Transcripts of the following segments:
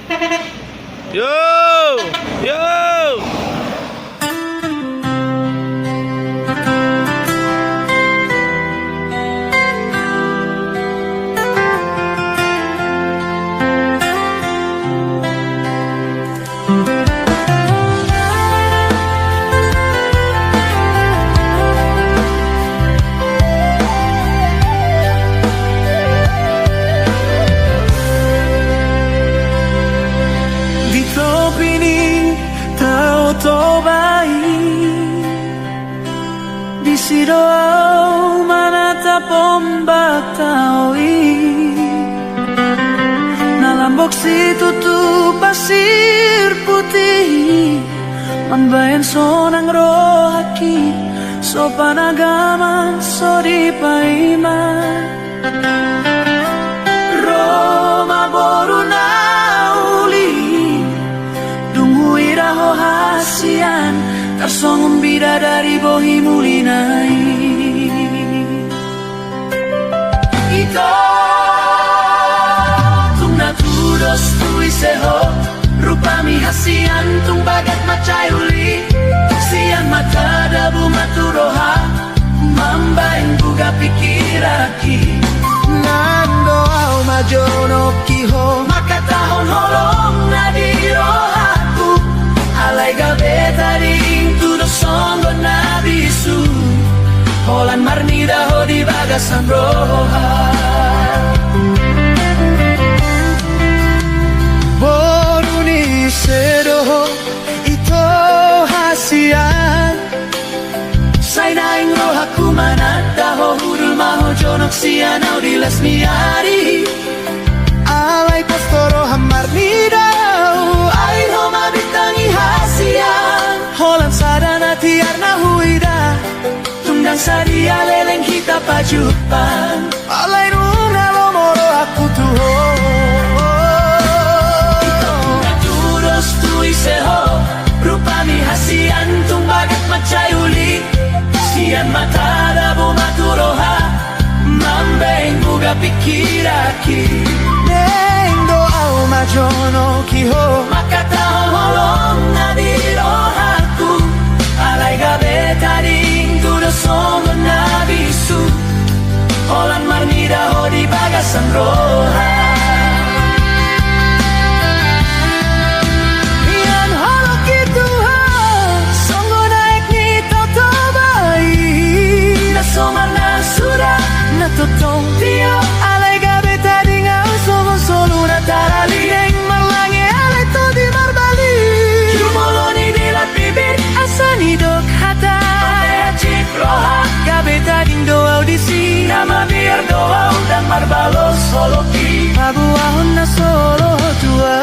Yo, yo. Si doa manatap ombak taui Nalambok si tutup pasir putih Manbayan sonang rohaki Sopan agama sori paiman Roma boru nauli Dungui raho hasian Tersongong bidadari bohi mulinai Ito tung natudos tui seho Rupami hasian tung bagat macai uli Sian mata dabu maturoha Mambain buga pikiraki Nando au majono kiho Maka tahun holong nadirohaku Alay gabe taring tudo songo nabisu Holan marnida ho di bagasan roha Boruni sedoho ito hasian Sainaing rohaku manadaho hudul maho jonok sianau di lasmiari Alay pastoro hamarnidau Ay ho mabitangi hasian Holan sadana tiarna huida Tunggang sadia leleng kita pajupan Alay nunga lomoro aku tuho Ito naturos tui seho Rupami hasian tung bagat macai uli Sian mata dabu maturoha Mambeng buga pikiraki Neng doa majono kiho Maka tahu holong nadirohaku Alay gabe taring tudo songo nabisu Holan marnida ho di bagasan roha Ian holok itu ha Songo naik ni toto bai Nasomar nasura natotong tio Alay gabe taring au songo solu natarali Neng marlange alay to di marbali Jumoloni dilat bibir asani dok hata Cik roha gabe taring doa audisi Nama biar doa dan marbalos soloki Pabuahon na solo tua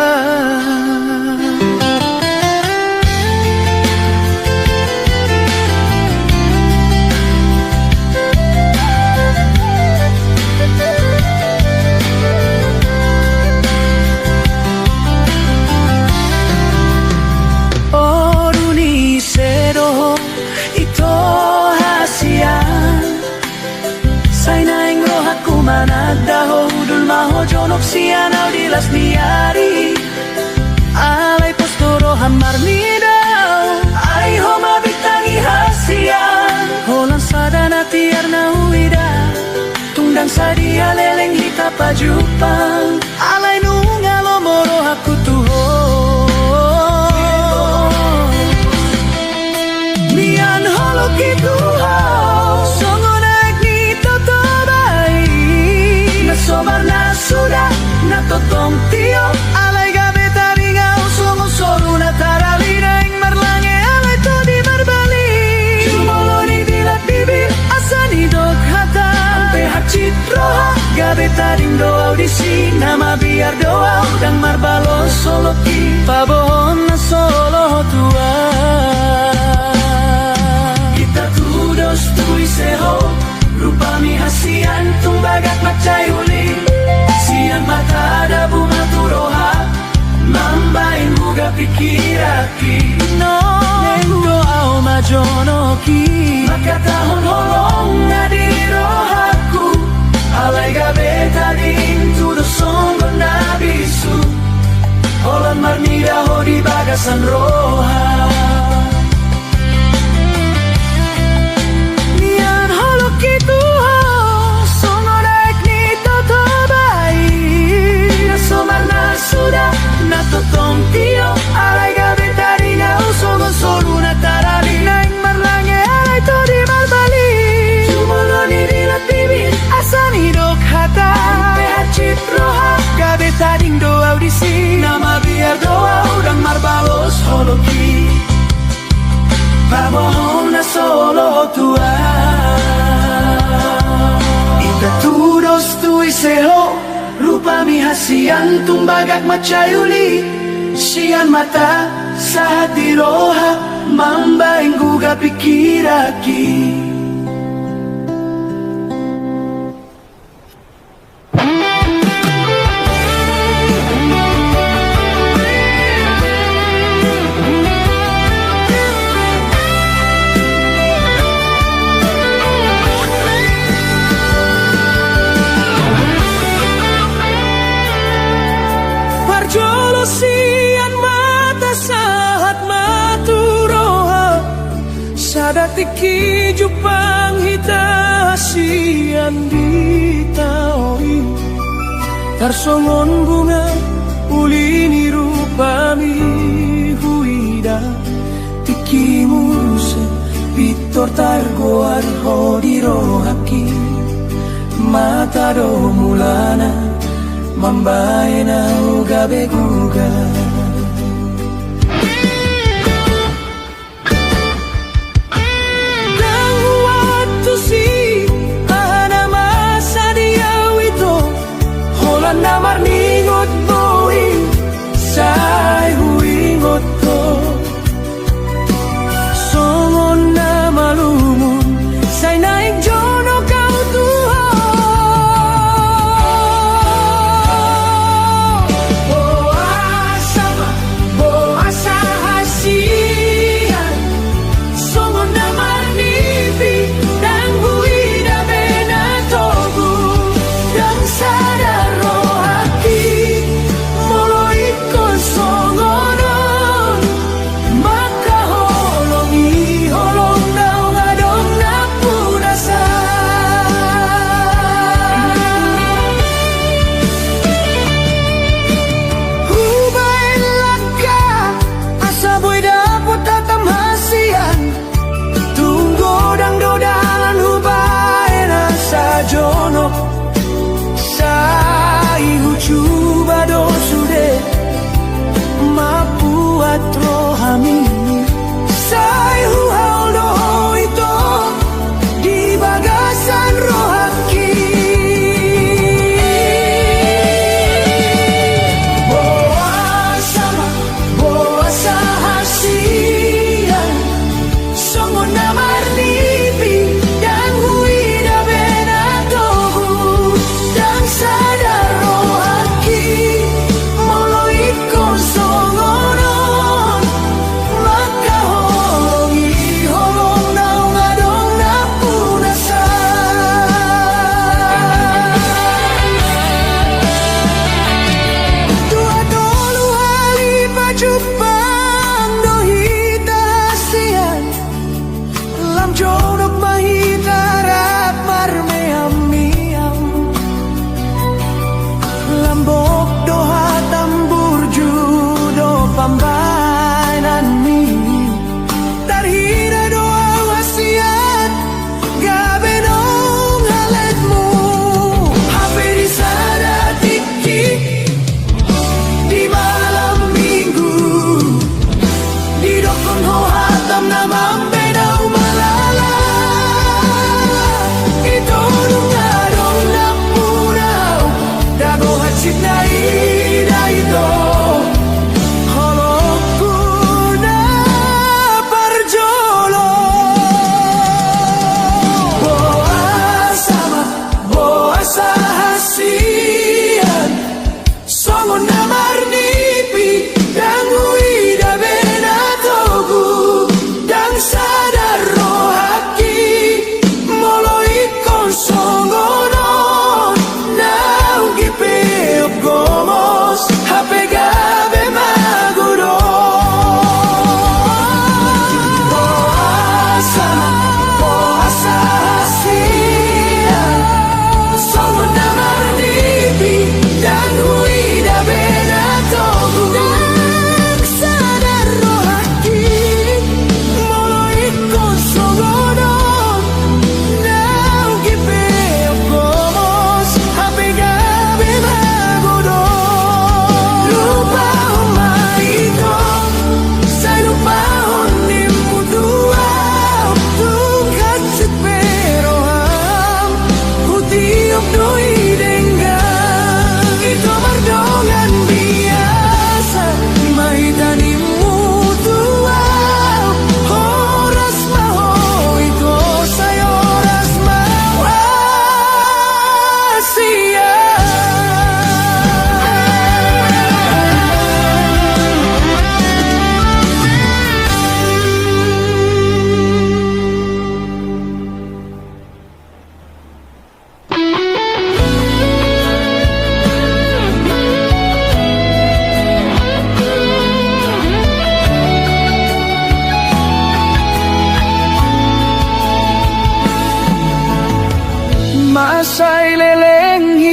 Manadaho hudul maho jonok sianau di lasmiari Alay postoro hamar nidau Ay ho mabitangi hasian Holan sadana tiarna huida Tungdang sadia leleng hita pajupang Alay nunga lomoro aku tuho Mian holok itu Sobar na sudah na totong tio Alay gabe taringau songo soru na tarali Naing marlange alay to di marbali Jumoloni dilat bibir asani dok hata Ampe hacit roha gabe taring doa audisi Nama biar doa dan marbalos soloki Pabohon na solo tua Kita tudos tui seho Rupami hasian tung bagat macai uli Sian mata dabu maturoha Mambain buga pikiraki No doa majonoki Maka tahun holong nadirohaku Alay gabe taring tudo songo nabisu warni daho di bagasan roha. Nian holok itu songo naik ni toto bai. Na somarna sudah na totong tio alai gabe tadi na usongo solu na tarali naik marlange alai to di malbali. Cuma ni di la tibin asani dok hata hacit roha gabe tading do audisi nama biar doa udang marbalos holoki pamohon na solo tua ita tudos tu iseho rupa mi hasian tumbagak macayuli sian mata sa hati roha mamba ingguga pikiraki. Sian mata sahat maturoha sadatiki jupang hita sian ditaoi tarsongon bunga ulini rupami huida tiki muse pitor targoar hodirohaki mata do mulana mambae na ugabe guga. Nang waktu si ahana masa dia wito holan namar ningot boi sai huingot to songon na malumun sai naik jono kau tuha.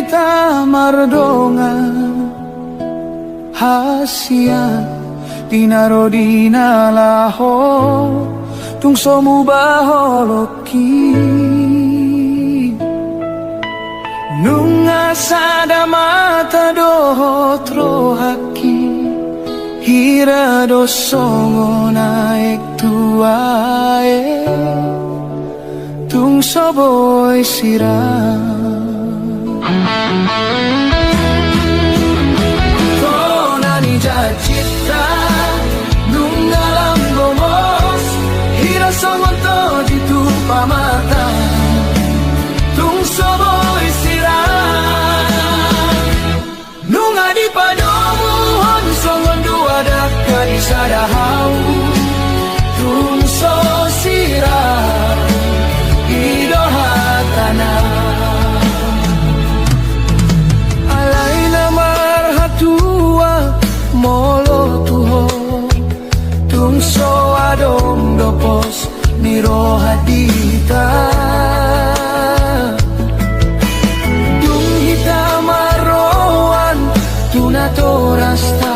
kita mardonga hasia dinaro dinalaho tung somu baholoki nunga sada mata doho trohaki hira do songo naik tuae tung soboy sirah nani jacita nung alam gomos hira songo to di tu pamata tung soboy sirah nung adi padomuhon songo dua dakka di sadahau tung so sirah idohatana molo tuho tung so adom dopos niro hadita tung hita maroan tunato rasta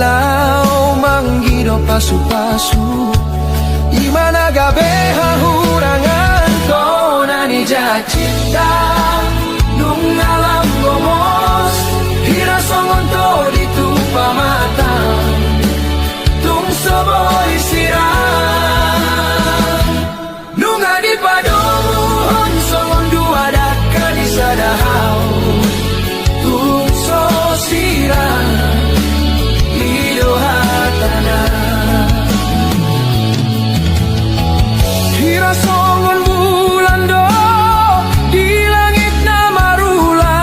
lao manggido pasu-pasu imana gabe hahurangan nani jacita nung alam gomos hira songon to di tu pamata tung soboy sirah nung adi padomuhon songon dua dakka di sadahau tung so sirah idohatana hira songon bulan do di langit na marula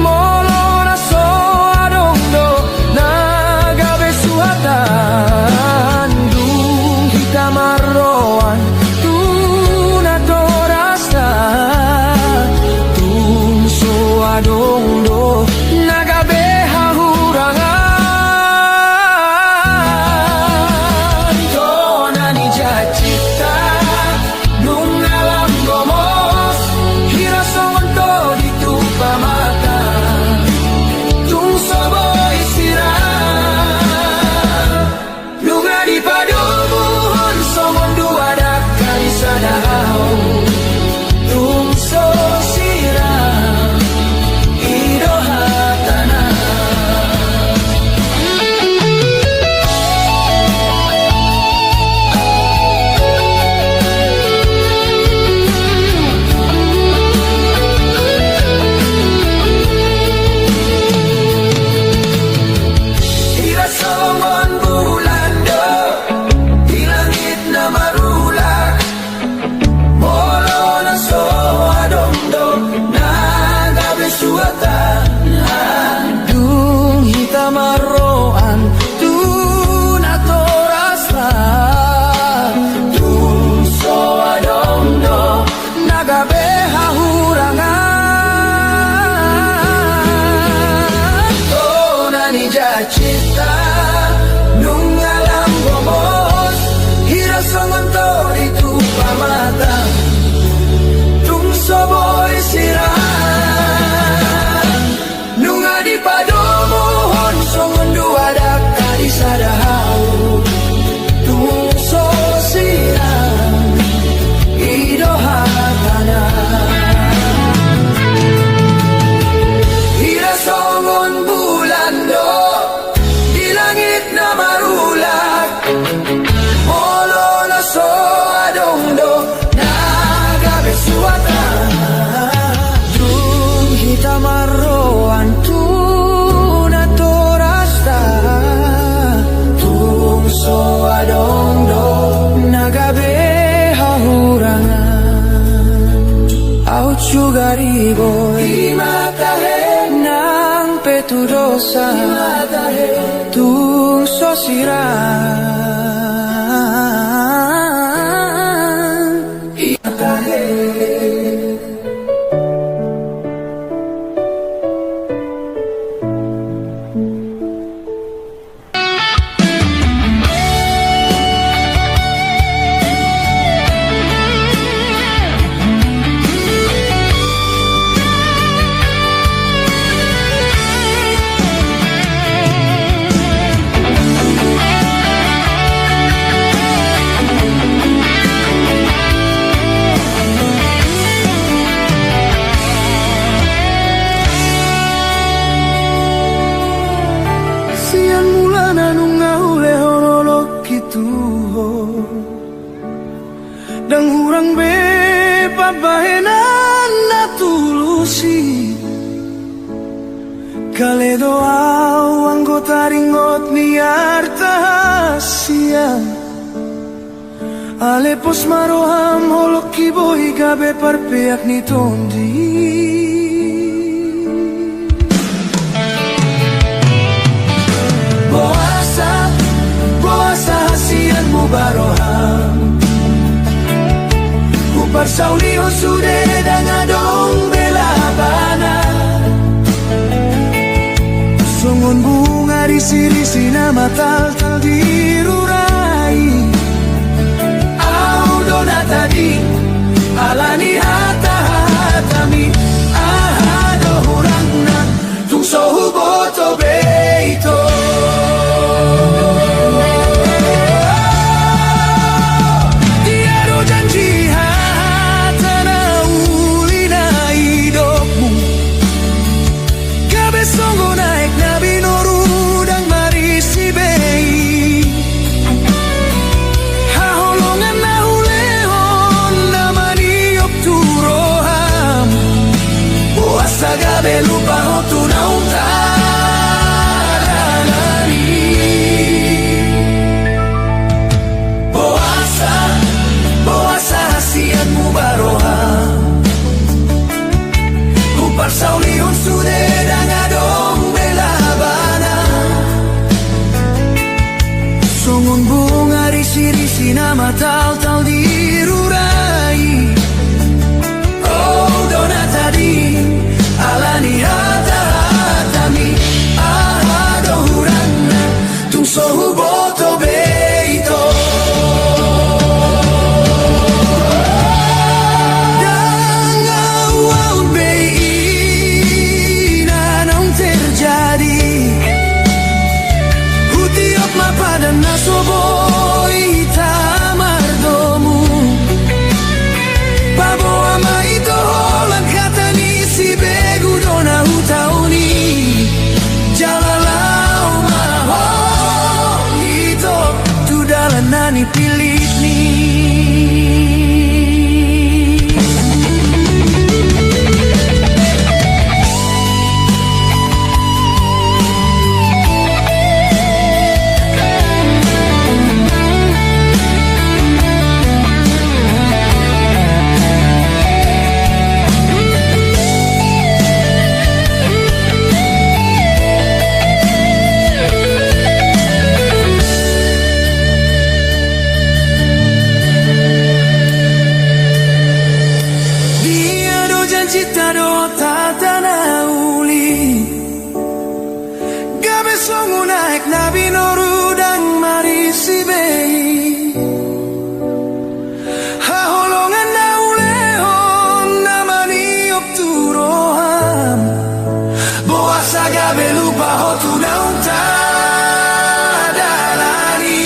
molo na so adong do nagabe suhatan dung hita marroan tuna to rasta tung so adong do nagabe hahurangan to nani jacita nung alam gomos hira songon to di tu pamata tung soboy sirah nung adi padomuhon songon dua dakka di sadahau tung so sirah idohatana hira songon bulan do di langit na marulak molo na so adom do nagabe suatan dung hita marroan tuna to rasta tung so adom do nagabe hahurangan to nani jacita nung alam gomos hira songon to di tu pamata tung soboy sirah nung adi padomuhon songon dua dakka di sadahau tung so sirah idohatana hira songon bulan do di langit na marulak molo na so adong do nagabe suatan dung hita marroan tuna to rasta tung so adong do nagabe hahurangan au chugariboy imatahe nang petudosa imatahe tung so sirah imatahe sian mulana nungau lehorolok gitu. Dang hurang bepa bahenan na tulusi. Kale doa anggota ringot miar tahasia. Ale pos maroham holok kiboy gabe parpeak ni tondi. Boasa hasian mu baroham. Upar sauliho sude dangadong bela bana. Songon bunga risi-risi nama tal-tal dirurai. Au dona tadi alani hata-hatami. Ahado hurangna tung sohu boto beito. Tiada janji hatana ulina hidupmu. Gabe songo naik nabi noru dan marisi bei. Haholongan nahulehon namani op turoham. Puasa gabe lupa hotu naunta. Saulihon sude dangadong bela bana. Songon bunga risi-risi nama tal-tal dirurai. Oh dona tadi alani hata-hatami. Ahado hurangna tung sohu boto beito. Dan nasoboy tamardomu. Babo ama ito lang kata ni si begu dona hutauni. Jalalau maho ito tudalan nani pilit ni. Cita do tatana uli. Gabe songu naik nabi noru dan marisi bei. Haholongan naulehon namani op turoham. Boasa gabe lupa hotu naunta dalani.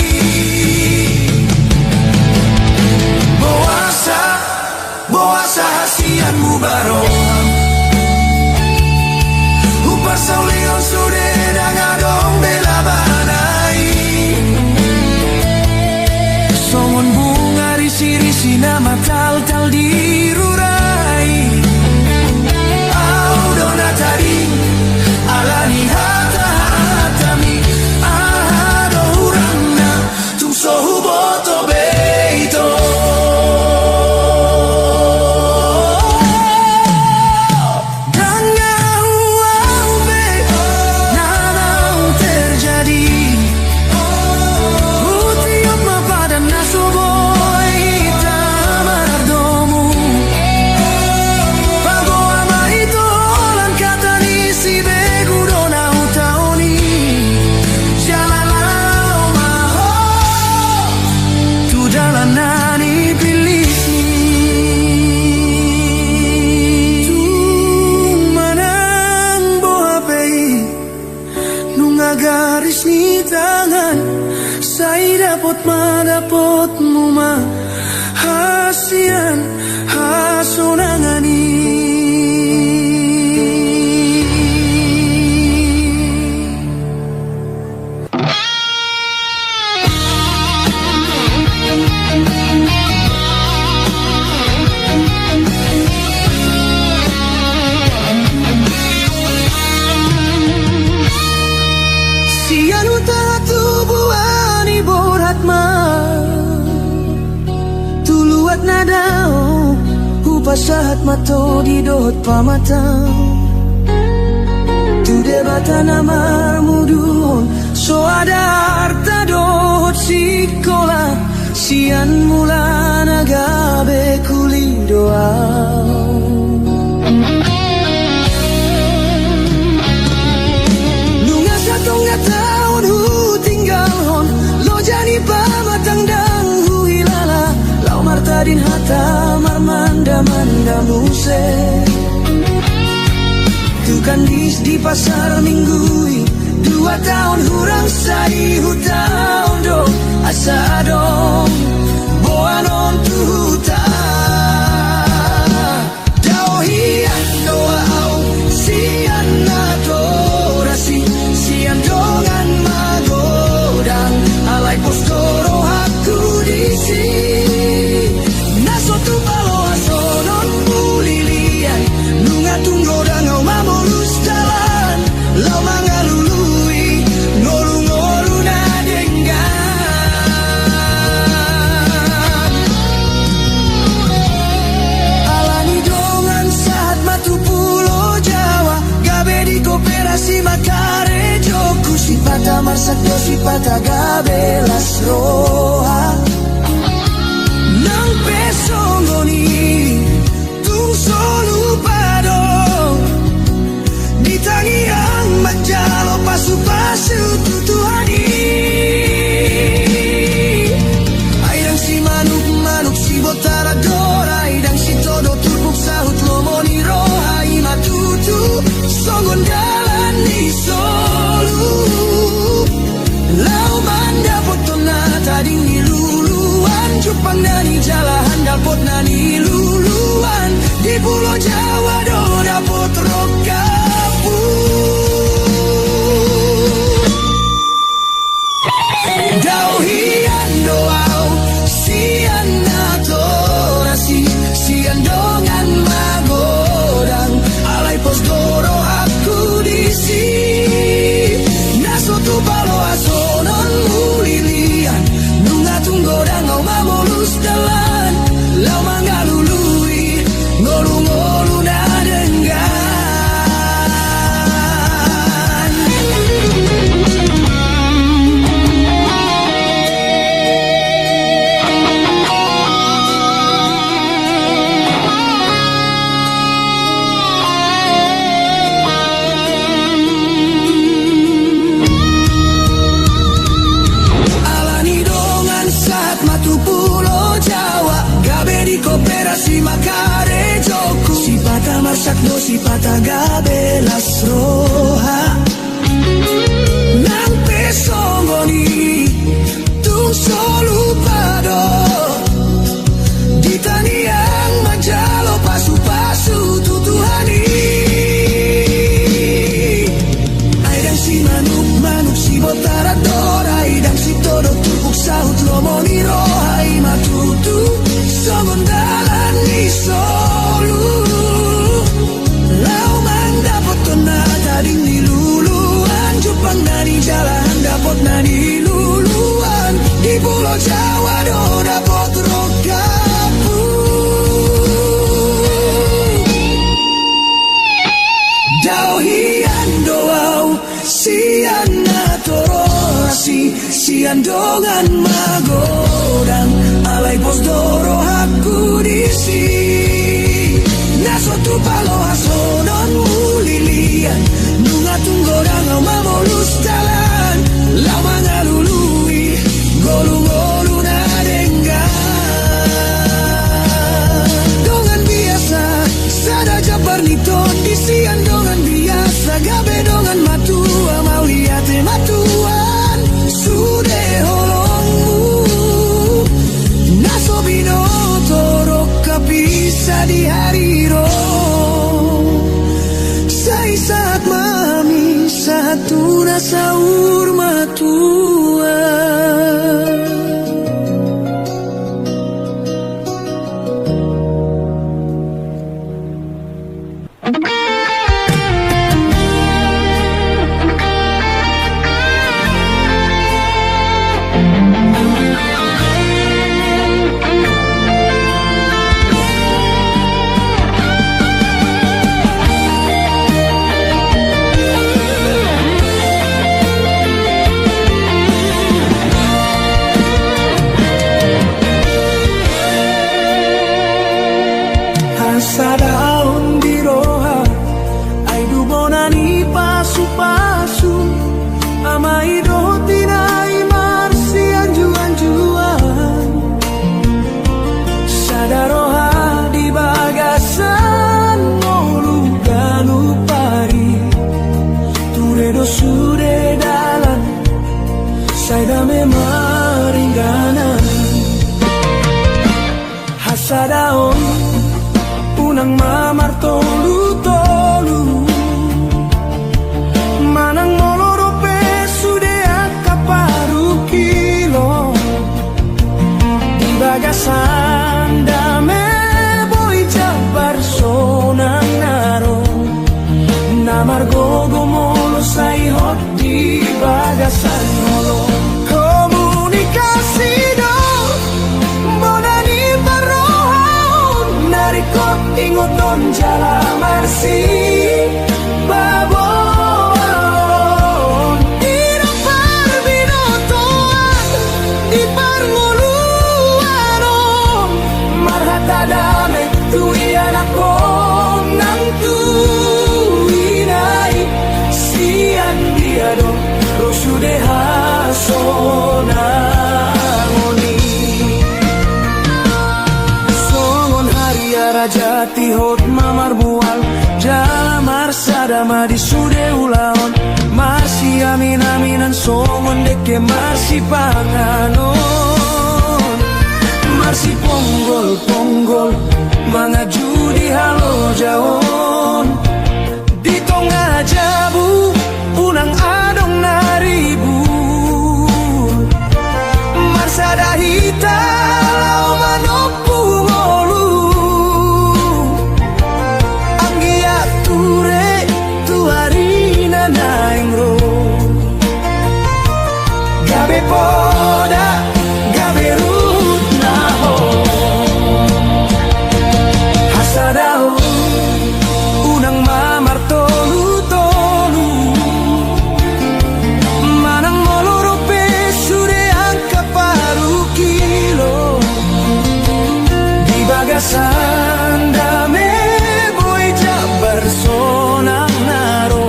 Boasa hasianmu baroham. Upar saulion sude dangadong bela banai. Songon bunga risi-risi nama tal-tal dirurai. Au dona tadi alani hata-hatami. Ahado hurangna tung sohu boto beito. Garis ni tangan saya dapat madapot mu ma hasian hasunangani. Sian utara tubuhan ibor hatma Tuluat nadao Upasahat mato di dohot pamatang Tu debatan amar muduhon So ada harta dohot sikola Sian mula nagabe kuli doa Nunga satonga tahun hu tinggal hon Lo jadi pamatang dang hu hilala Lau martadin hata marmanda manda muse Tukan di pasar minggui 2 tahun hurang sai hutang do asa dong boanon tu huta Dauhian doa au sian adorasi sian dongan magodang alai postoro aku disi naso tu palo asonon mulilian nunga tunggo dangau mamolus jalan lau mangalului ngolu-ngolu nadenggan alani dongan saat matu pulau Jawa gabe di koperasi makare joku sipata marsakdo sipata gabe las roha nang pesongoni tung solu padong ditangi yang majalo pasu-pasu tutuhani aidang si manuk-manuk si botara dora aidang si todo tupuk sahut lomoni roha imatutu songon dalan di solu lau manda potona tading di luluan Jepang nani jala handal pot nani luluan di pulau Jawa do dapot rokapu Dauhian doau sian adorasi sian dongan magodang alai postoro aku disi naso tu palo asonon mulilian nunga tunggo dangau mamolus dalan lau mangalului ngolu-ngolu nadenggan alani dongan saat matu pulau Jawa gabe di koperasi makare joku sipata marsakdo sipata gabe las roha nang pesongoni tung solu pado ditani yang majalo pasu-pasu tutuhani aidang si manuk-manuk si botara dora aidang si todo tupuk sahut lomoni roha imatutu songon dalan di solu lau manda potona tading di luluan Jepang nani jalan dapot nani luluan di pulau Jawa do dapot rokapu Dauhian doau sian adorasi sian dongan magodang alai postoro aku disi naso tu palo asonon mulilian nunga tunggo dangau mamolus jalan lau mangalului ngolu-ngolu nadenggan dongan biasa sada jabar niton disian dongan biasa gabe dongan matua mau lihat matuan sude holongmu naso binoto roka bisa di hariro sai saat mami satu rasa urmatua Sa daon di roha ay dubonani pasu-pasu amai do tinai marsi anjuan-juan sa daroha di bagasan ngolu ganu pari turedo sude dalan sai dame maringganan hasadaon unang mamartolu-tolu manang molorope sude akaparu kilo di bagasan dame boy jabar sonang naro namar gogo molo sai hot di bagasan molo komunikasi do bonani barohon nariko ingoton jala marsi babon ira parbinotoan di parnguluano marhata dame tuian ako nang tuinay sian diado rosude hasonangoni Jati hot mamar mual jalamar sadama di sude ulaon marsi amin aminan songon deke marsi panganon marsi ponggol ponggol mangaju di halo jaon di tongah jabu unang adong naribu marsada hita lau manopu ngolu gabe poda gabe rut naho hasadao unang mamar tolu-tolu manang molorope sude angka paru kilo di bagasan dame boy jabar sonang naro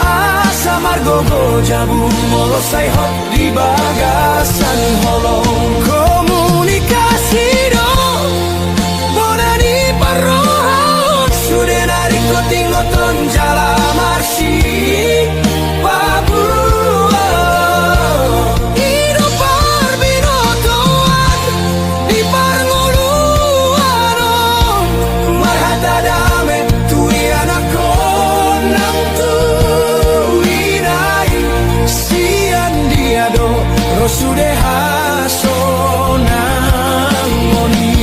asa margogo jabu molo sai hot di bagasan holong komunikasi do bonani parohon sude nariko tingoton jala marsi Papua ido parbinotoan di parnguluano marhata dame tui anako nang tuinai sian diado rosude hasonangoni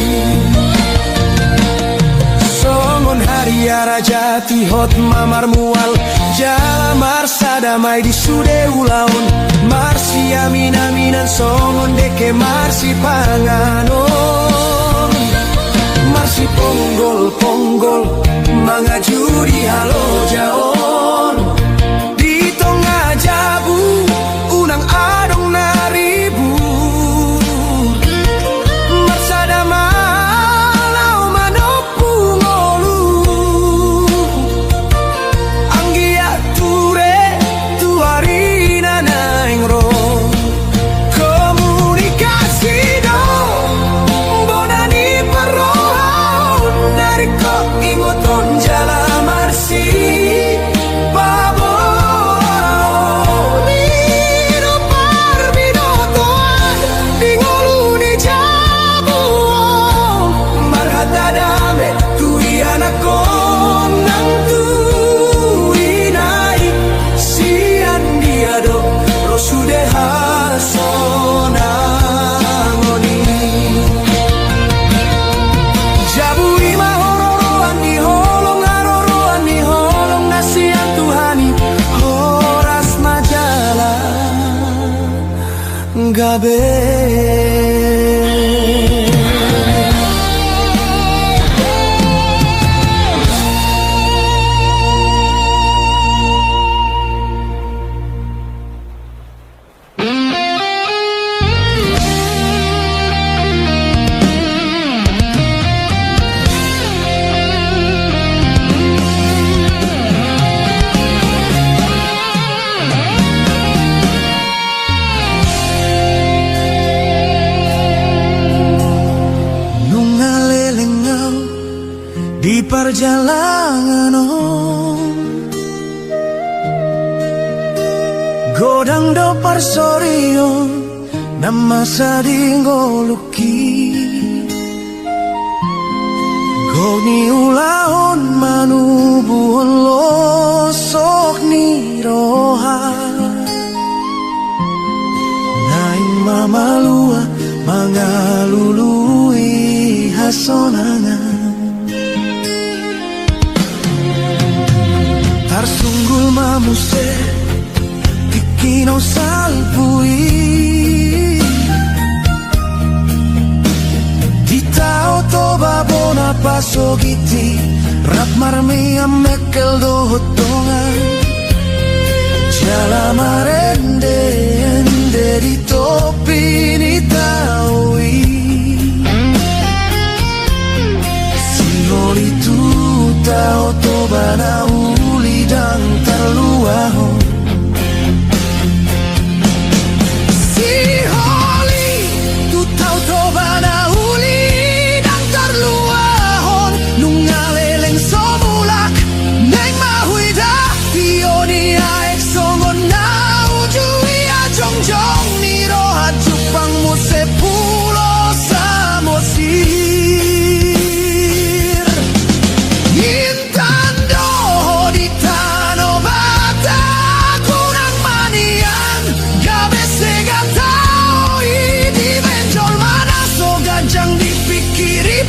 songon hariara jati hot mamar mual jalamar sadamai di sude ulaun marsi amin aminan songon deke marsi panganon marsi ponggol ponggol mangaju di halo jaon di tongah jabu unang adong naribu marsada malau manopu ngolu anggia ture tuarina naingro komunikasi do bonani parohon nariko ingoton jala marsi gabe. Di perjalanan godang do parsorion nama sadingo luki goni ulahon manubuhon losok ni roha naing mamalua mangalului hasonangan Tarsunggul mamuse Kikino salpui Di tao toba bona pasogiti Rap marmi amekel dohotongan Jala marende ende di topi ni taui Siholi tu tao toba na dan terluaho si holi tu tau toba na uli dan terluahon nungaleleng somulak neng mahuida pionia eksongon na ujui ajong-jong ni rohat jupang muse pulo samosir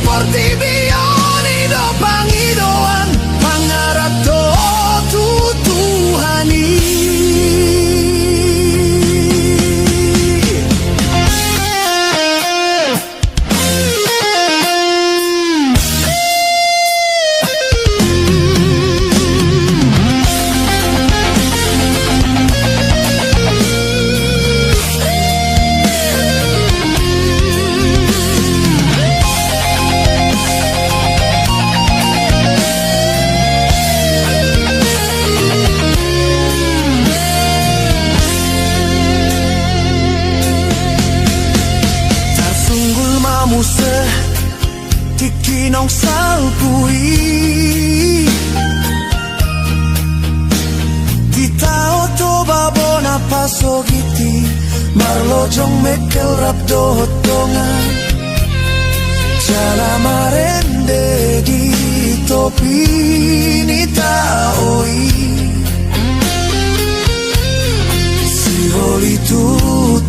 Portibioni do pangidoan pangarato tutuhani Tikinong salpui Di tao toba bona pasogiti Marlojong mekel rap dohotongan Jala marende di topi ni taoi Siholi tu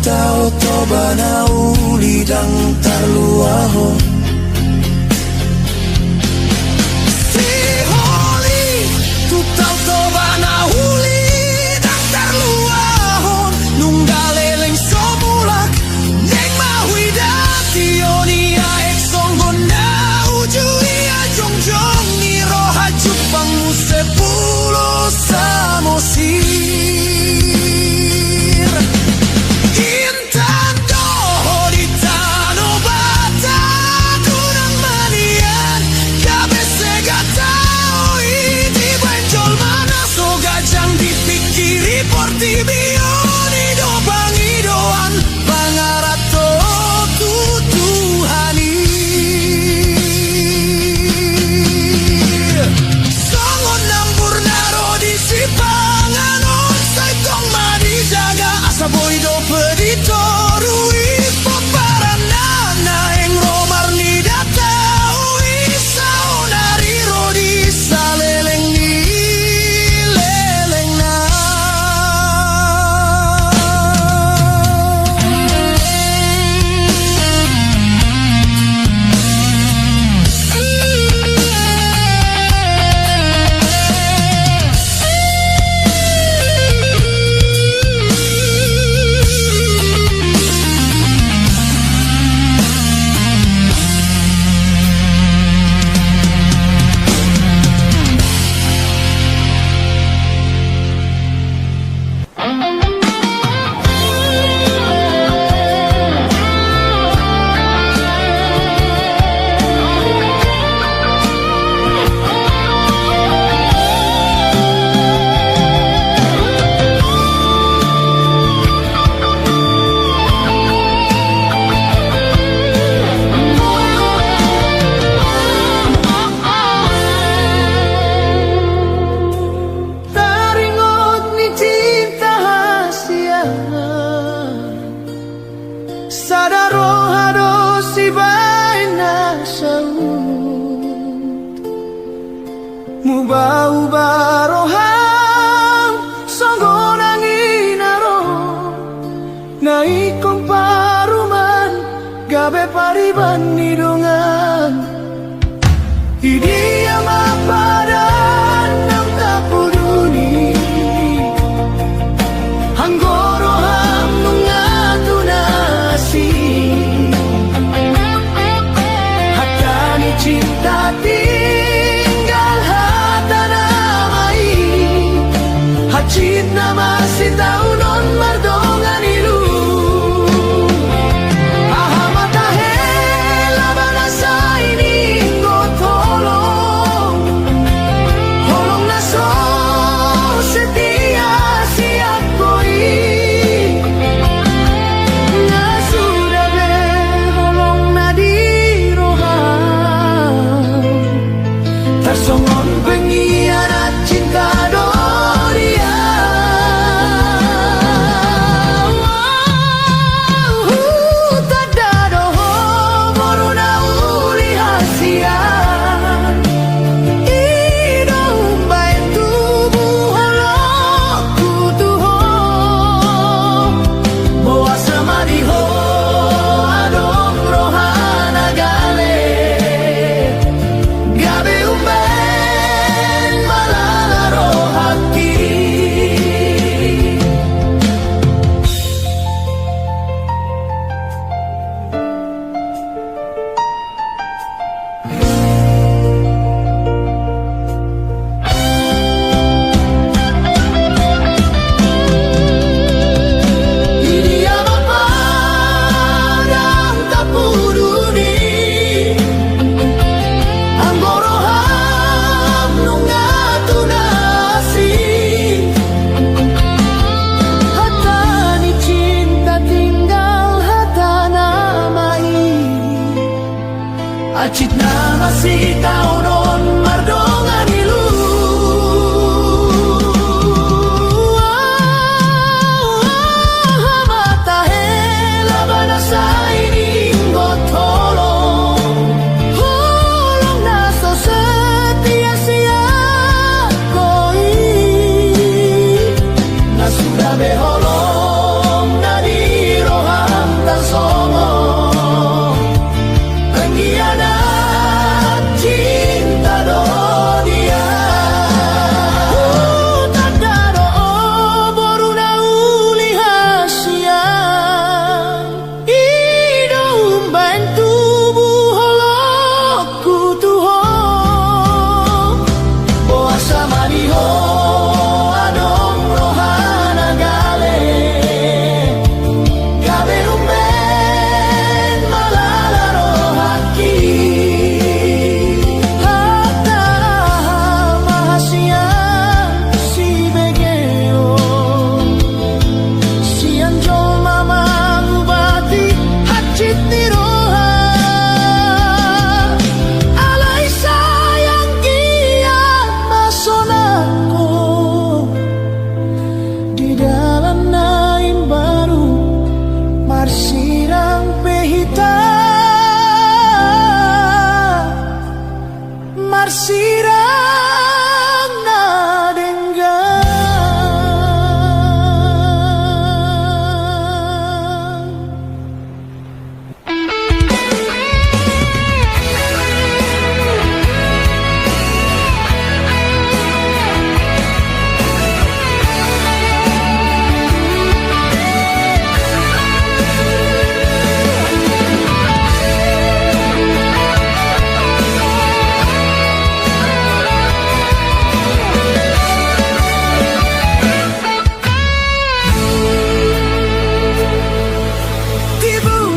tao toba na uli dang tarluaho Tau toba na huli dan terluahon nunggaleleng somulak neng mahuida tionia eksonggon na ujui ajong-jong ni roha jupang muse pulo samosir intan doho di tano bata kunang manian kabe segata Gajang dipikiri portibioni do pangidoan pangarato tutuhani Songon nampur naro di sipangan onsai tong madi jaga asa boy do peditorui paparanana eng romar ni dataui saonari rodi saleleng ni sadaro hado si baina saut Mubah-ubah rohang songgonang inaro Naikong paruman gabe pariban nidongan Idi mapadan ng tapuduni Hanggoro ham nungatu nasi Hatani cinta tinggal hata namai Hacit nama si taunon mardongan ilu Acit nama si taunon mardongan ilu Mata hela banasa ini ngotolong Holong naso setia siap koi Nasudah beholong nadi roham dan somong Sirang na denggan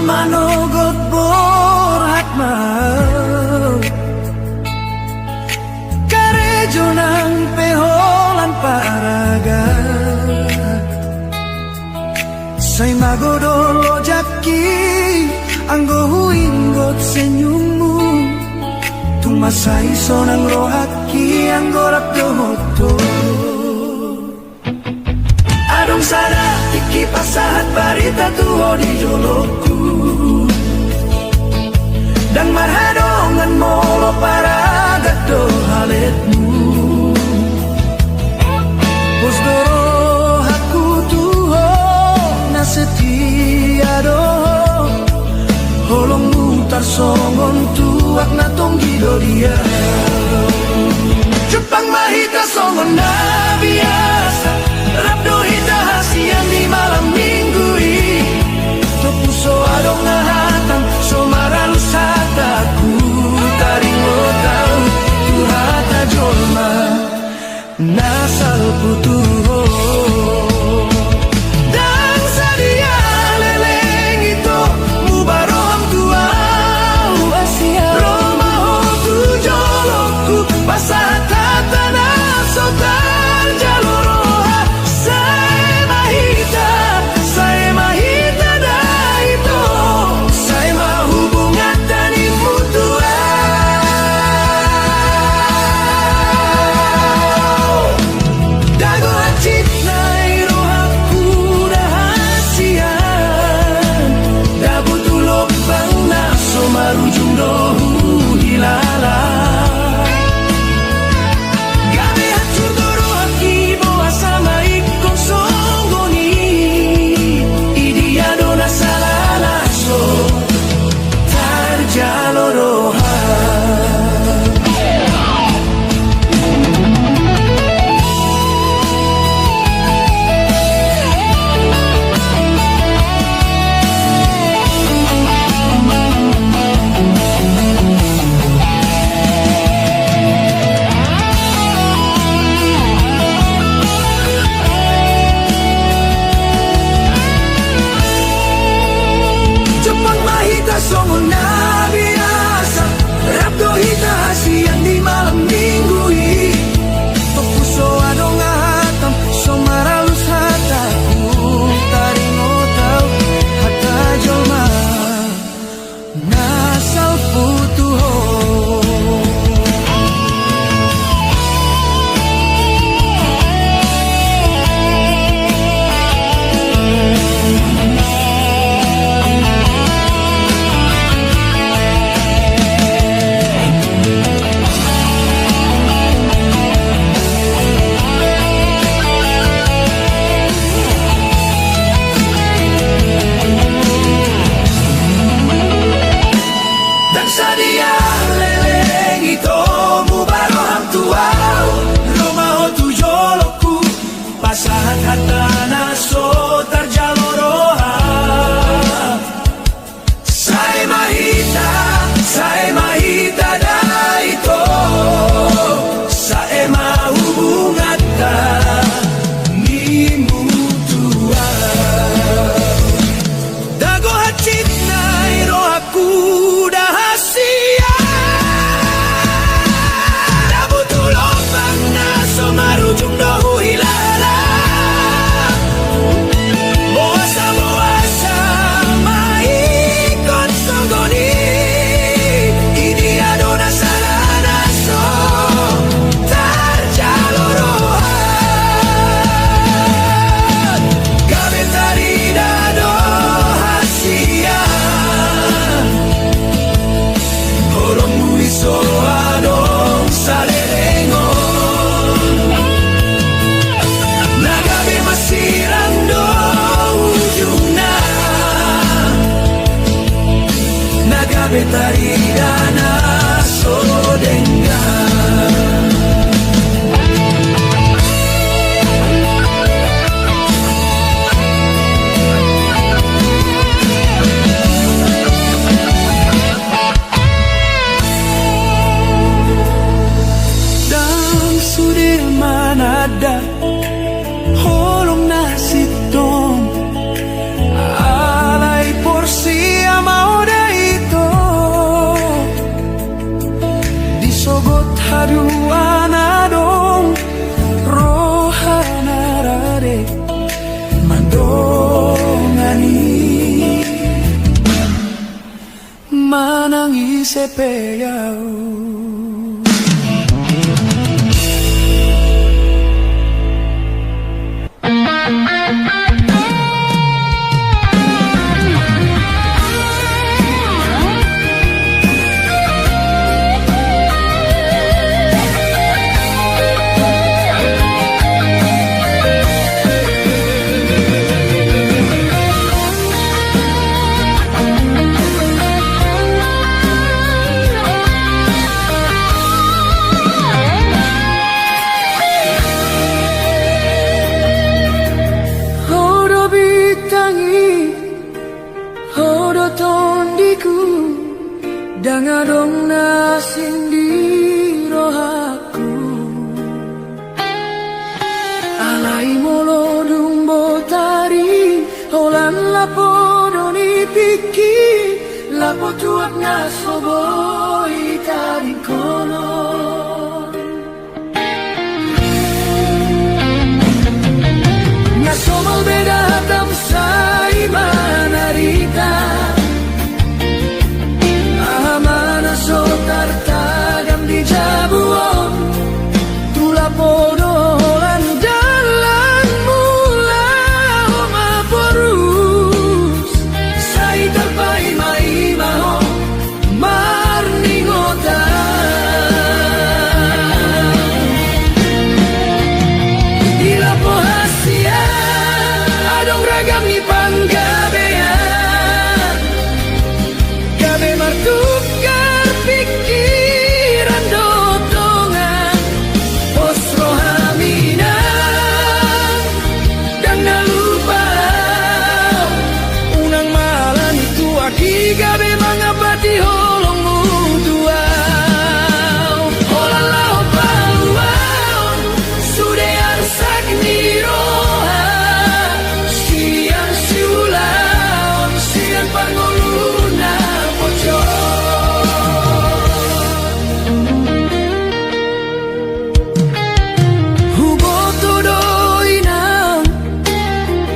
Manogot borhat mau Karejo ng peholan paraga Say magodolo jaki Anggo huinggot senyummu Tumasay sonang rohaki Anggo rapdohoto Adong sana iki pasahat barita tuho di joloku Dan marhadongan molo para gado haletmu Posdoro aku tuho na setia do Holong mutar songon tuak na tonggido dia Jepang mahita songon na biasa Rabdo hita hasian di malam minggu Topuso adong nahatan Somaralu sataku Taring lo tau Tuhata jolma Nasal putuho Dan sadia leleng itu Mubaroham tuau Roma hotu jolokku Pasata tanah sotar jaloroha Saya mahita dah itu Saya mahubungan tani mutua Dago hacit nai rohaku rahasian Dabu tulok bang naso marujung dohu hilala Gabe hacur doro haki boa sama ikon songgoni Idia dona salala so tarjaloroha Jepang mahita songon na biasa Rabdo hita hasian di malam minggu Topuso adong ahatam Somaralus hataku Taring otau hata jolma Nasal putuho Dan sadia leleng itu Mubaroham tuau Roma hotu jolokku Pasahat hatana so tarjaloroha Saya mahita dah itu Saya mahubungata ni mutua Dago hacit nai rohaku dahasia Dabu tulok bang naso marujung dohu hilala Boasa maikon songgoni Idia dona salana so tarjaloroha Gabe tarida do hasian Holong muiso adong salerengon Nagabe masirang do ujungna Nagabe taridana so denggan Dan Sudirman ada Holong nasitong Alay porsi amau da itu Disogot haduan adong Rohana rade Mandongani Manangi sepeyau Dangadong nasindi rohaku Alai molodung botari Holan lapo doni piki Lapo tuak nasoboi taring kolon Nasomal beda hatam sai manarita Amana sotar tagam di jabuon Tula podolan dalan mula oma porus Sai terpai mai maho marningota Di lapo hasia adong ragam ni panggabean Gabe martukar pikiran dotongan Pos rohamina dan nalupa Unang malan itu aki gabe mangabati holong mutua Olalau paluan sude arsak niroha Siang siulaon siang pangoluna pocor Huboto doinam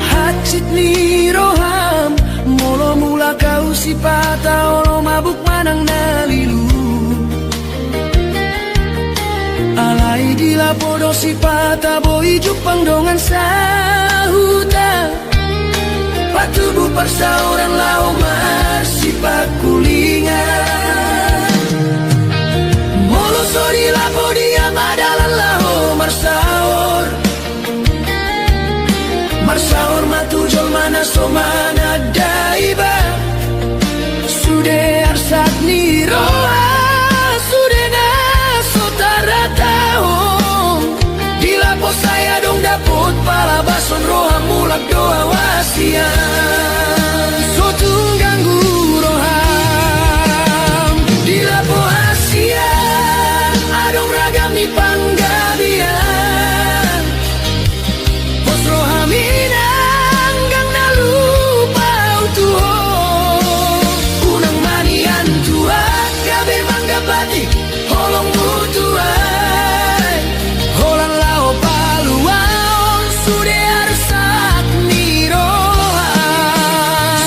hacit niroham Molo mula kau sipata olo mabuk manang nalilu Alai di lapodo sipata boi jupang dongan sahuta Patubu persauran lau marsipak kulingan Molo sori lapo dia madalan lau marsaor Marsaor matujol mana somana daiba Sude arsak niroa Sude nasotara tahong Di lapo saya dong dapot pala bason roha mulak doa wasian Sotung ganggu roham Di lapo hasian adong ragam ni panggabian Pos rohaminang gang nalupa utuho Unang manian tua gabe manggapati holong mutuai Holang lao paluan sude arsak niroha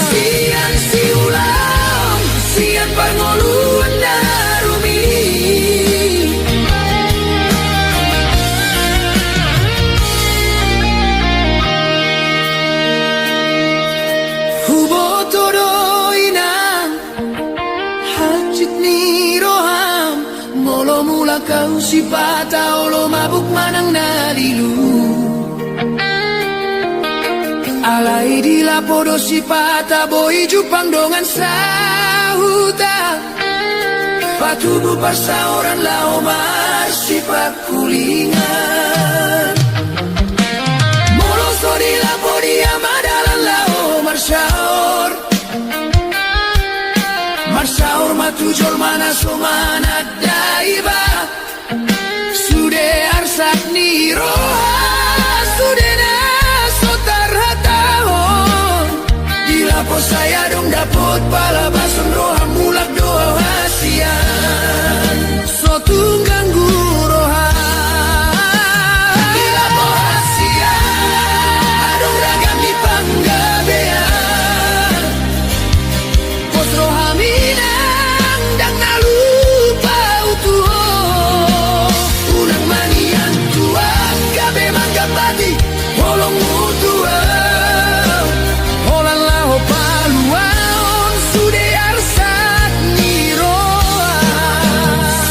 Sian siulang sian pangoluan darumi Huboto doinang hacit niroham Molo mula kau sipata olo mabuk manang nalilu Alai di lapodo sipata boi jupang dongan sahuta Patubu persauran lau marsipak kulingan Molo sori lapo dia madalan lau marsaor Marsaor matujol mana somana daiba Sude arsak niroha Sude nasotar hatahon Di lapo saya dong dapot pala bason roha mulak doa hasian Sotung ganggu roha Di lapo hasian adong ragam di panggabean Pos rohaminang dang nalupa utuho Unang manian tua gabe manggapati holong mutua Holang lao paluan sude arsak niroa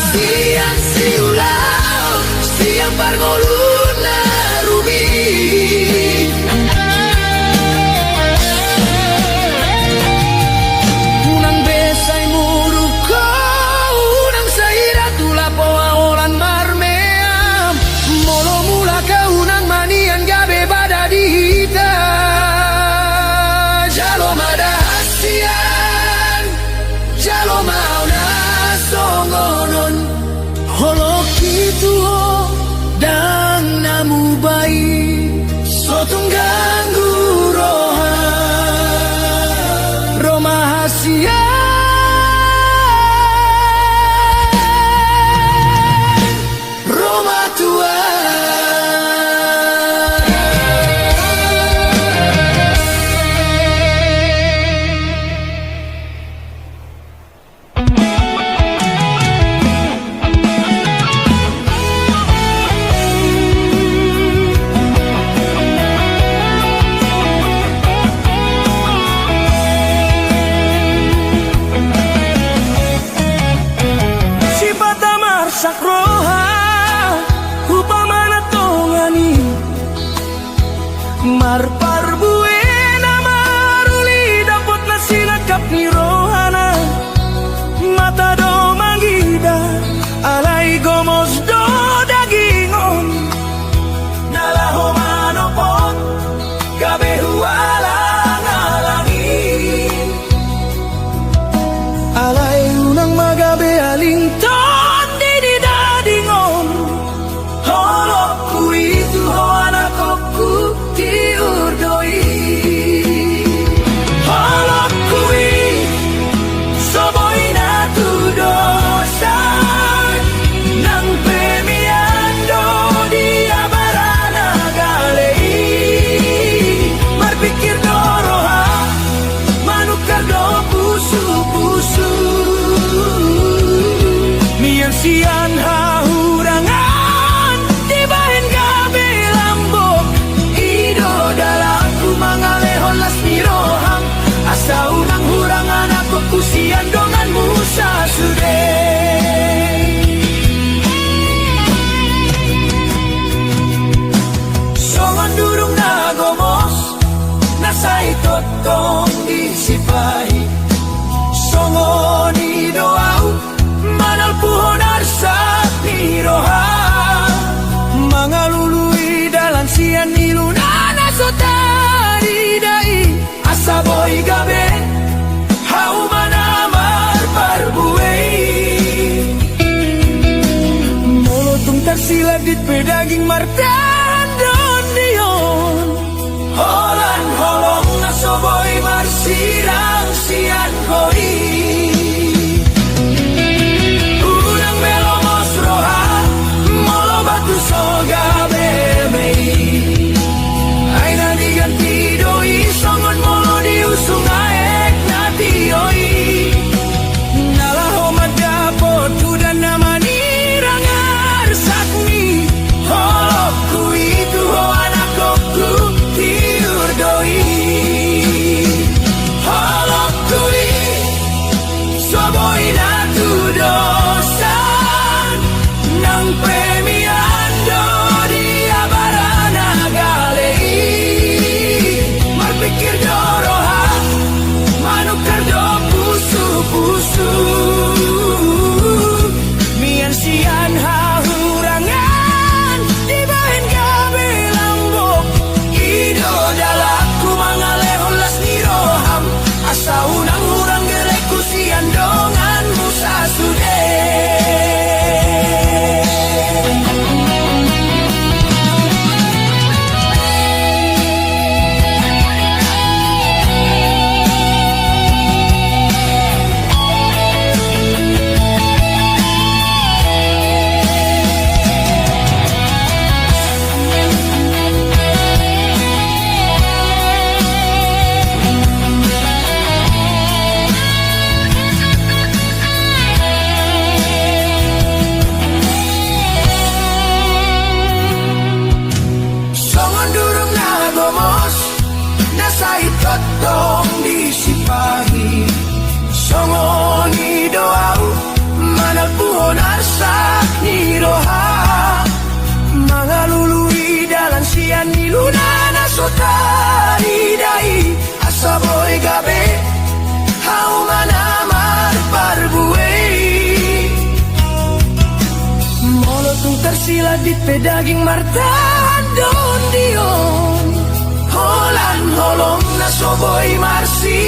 Siang Roma tua. Sakroha upamana tongani marpar buena maruli dapat nasilakap ni rohana mata do manggida alay gomos do dagingon nalaho manopon gabe hualang alangin alay unang magabe alington sian hahurangan dibahin gabi lambok ido dalaku mangalehon las niroham asa unang hurangan aku kusian dongan musa sude songon durung nagomos nasai totong disipahi songon ido au manal puhon arsak ni roha mangalului dalam sian nilunana sotari dai asaboy gabe hau manamar parbuei molotung tersiladit pedaging martan don dion holan holong nasoboy marsirang sian koi soga bemei aina diganti doi songon molo diusung aek nati oi nalaho madapo tudan namani rangar sakni holokku itu ho anakku tiur doi holokku soboy natu dosan nang premia pikir doroha manukar do pusu mian sian hahurangan dibahin gabe lambok ido dalaku mangalehon las niroham asa unang hurang geleku sian dongan musa sude totong disipahi songon idoau manal puhon arsak ni roha mangalului dalam sian ni lunana sotari dai asaboy gabe hau manamar parbuei molotung tersiladit pedaging martan don dion holan holong nasoboy marsi